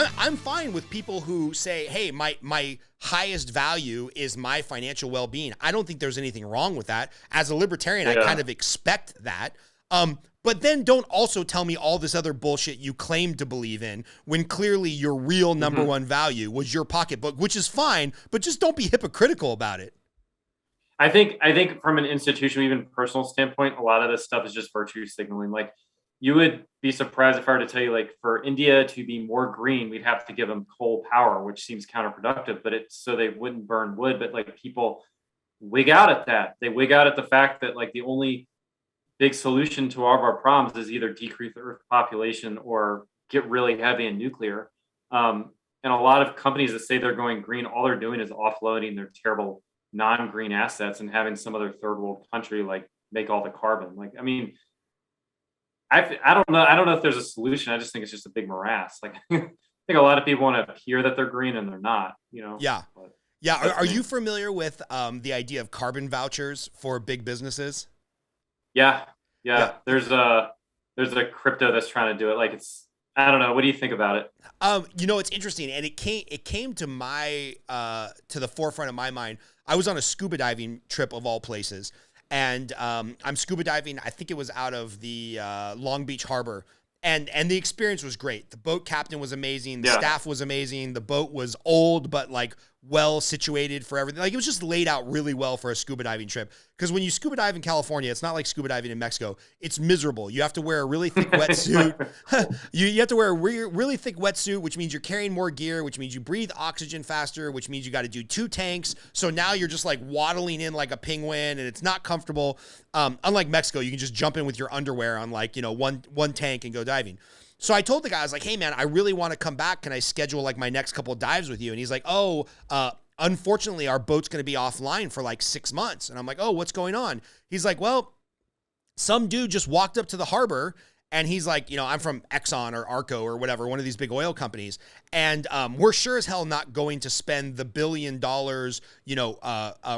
I'm fine with people who say, hey, my highest value is my financial well-being. I don't think there's anything wrong with that. As a libertarian, I kind of expect that. But then don't also tell me all this other bullshit you claim to believe in when clearly your real number one value was your pocketbook, which is fine, but just don't be hypocritical about it. I think from an institutional, even personal standpoint, a lot of this stuff is just virtue signaling. Like, you would be surprised if I were to tell you, like, for India to be more green, we'd have to give them coal power, which seems counterproductive, but it's so they wouldn't burn wood. But like, people wig out at that. They wig out at the fact that like the only big solution to all of our problems is either decrease the Earth population or get really heavy in nuclear. And a lot of companies that say they're going green, all they're doing is offloading their terrible non-green assets and having some other third world country like make all the carbon. Like, I mean, I don't know. I don't know if there's a solution. I just think it's just a big morass. Like, I think a lot of people want to appear that they're green and they're not, you know? Yeah. Yeah. Are you familiar with the idea of carbon vouchers for big businesses? Yeah. There's a crypto that's trying to do it. Like, I don't know. What do you think about it? It's interesting. And it came to to the forefront of my mind. I was on a scuba diving trip of all places. And I'm scuba diving. I think it was out of the Long Beach Harbor, and the experience was great. The boat captain was amazing. The staff was amazing. The boat was old, but like well situated for everything. Like, it was just laid out really well for a scuba diving trip. Because when you scuba dive in California, it's not like scuba diving in Mexico. It's miserable. You have to wear a really thick wetsuit. you have to wear a really thick wetsuit, which means you're carrying more gear, which means you breathe oxygen faster, which means you got to do 2 tanks. So now you're just like waddling in like a penguin, and it's not comfortable. Unlike Mexico, you can just jump in with your underwear on like, one tank and go diving. So I told the guy, I was like, hey man, I really want to come back. Can I schedule like my next couple of dives with you? And he's like, unfortunately, our boat's going to be offline for like 6 months. And I'm like, oh, what's going on? He's like, well, some dude just walked up to the harbor, and he's like, I'm from Exxon or Arco or whatever, one of these big oil companies. And we're sure as hell not going to spend the $1 billion,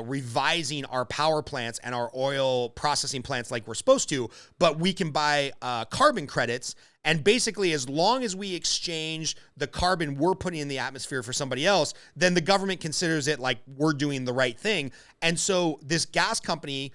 revising our power plants and our oil processing plants like we're supposed to, but we can buy carbon credits. And basically, as long as we exchange the carbon we're putting in the atmosphere for somebody else, then the government considers it like we're doing the right thing. And so this gas company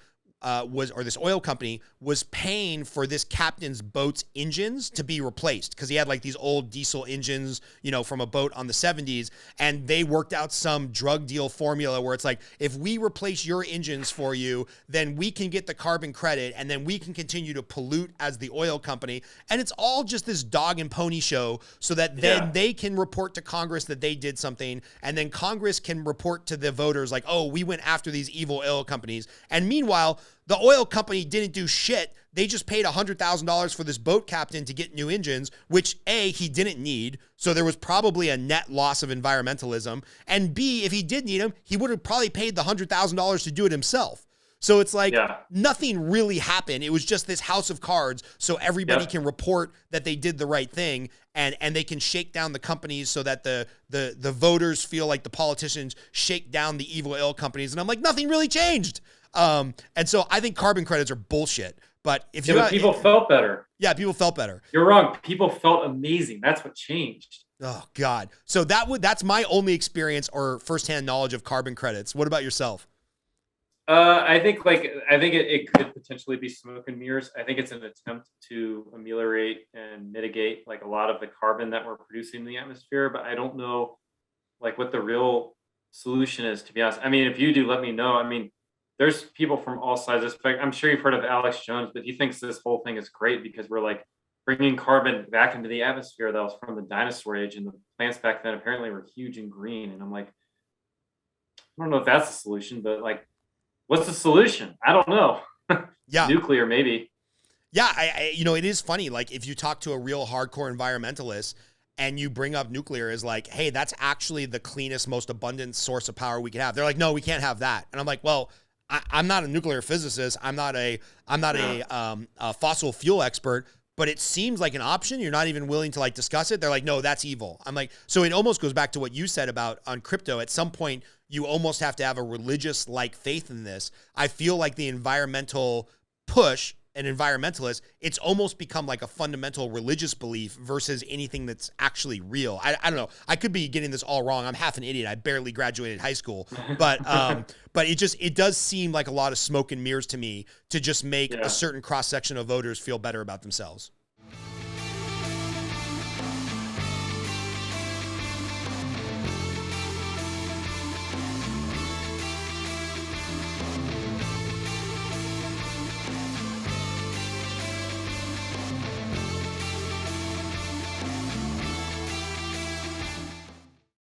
this oil company was paying for this captain's boat's engines to be replaced, because he had like these old diesel engines, from a boat on the 70s. And they worked out some drug deal formula where it's like, if we replace your engines for you, then we can get the carbon credit, and then we can continue to pollute as the oil company. And it's all just this dog and pony show, so that then they can report to Congress that they did something. And then Congress can report to the voters like, oh, we went after these evil oil companies. And meanwhile, the oil company didn't do shit. They just paid $100,000 for this boat captain to get new engines, which A, he didn't need. So there was probably a net loss of environmentalism. And B, if he did need them, he would have probably paid the $100,000 to do it himself. So it's like nothing really happened. It was just this house of cards, so everybody can report that they did the right thing, and they can shake down the companies so that the voters feel like the politicians shake down the evil oil companies. And I'm like, nothing really changed. And so I think carbon credits are bullshit. But if people felt better. Yeah, people felt better. You're wrong. People felt amazing. That's what changed. Oh God. So that's my only experience or firsthand knowledge of carbon credits. What about yourself? I think it could potentially be smoke and mirrors. I think it's an attempt to ameliorate and mitigate like a lot of the carbon that we're producing in the atmosphere, but I don't know like what the real solution is, to be honest. I mean, if you do, let me know. I mean, there's people from all sides of the spectrum. I'm sure you've heard of Alex Jones, but he thinks this whole thing is great because we're like bringing carbon back into the atmosphere that was from the dinosaur age, and the plants back then apparently were huge and green. And I'm like, I don't know if that's the solution, but like, what's the solution? I don't know. Yeah. Nuclear, maybe. Yeah. It is funny. Like, if you talk to a real hardcore environmentalist and you bring up nuclear as like, hey, that's actually the cleanest, most abundant source of power we could have. They're like, no, we can't have that. And I'm like, well, I'm not a nuclear physicist. I'm not a fossil fuel expert, but it seems like an option. You're not even willing to like discuss it. They're like, no, that's evil. I'm like, so it almost goes back to what you said about on crypto. At some point, you almost have to have a religious like faith in this. I feel like the environmental push an environmentalist, it's almost become like a fundamental religious belief versus anything that's actually real. I don't know. I could be getting this all wrong. I'm half an idiot. I barely graduated high school, but it does seem like a lot of smoke and mirrors to me to just make a certain cross section of voters feel better about themselves.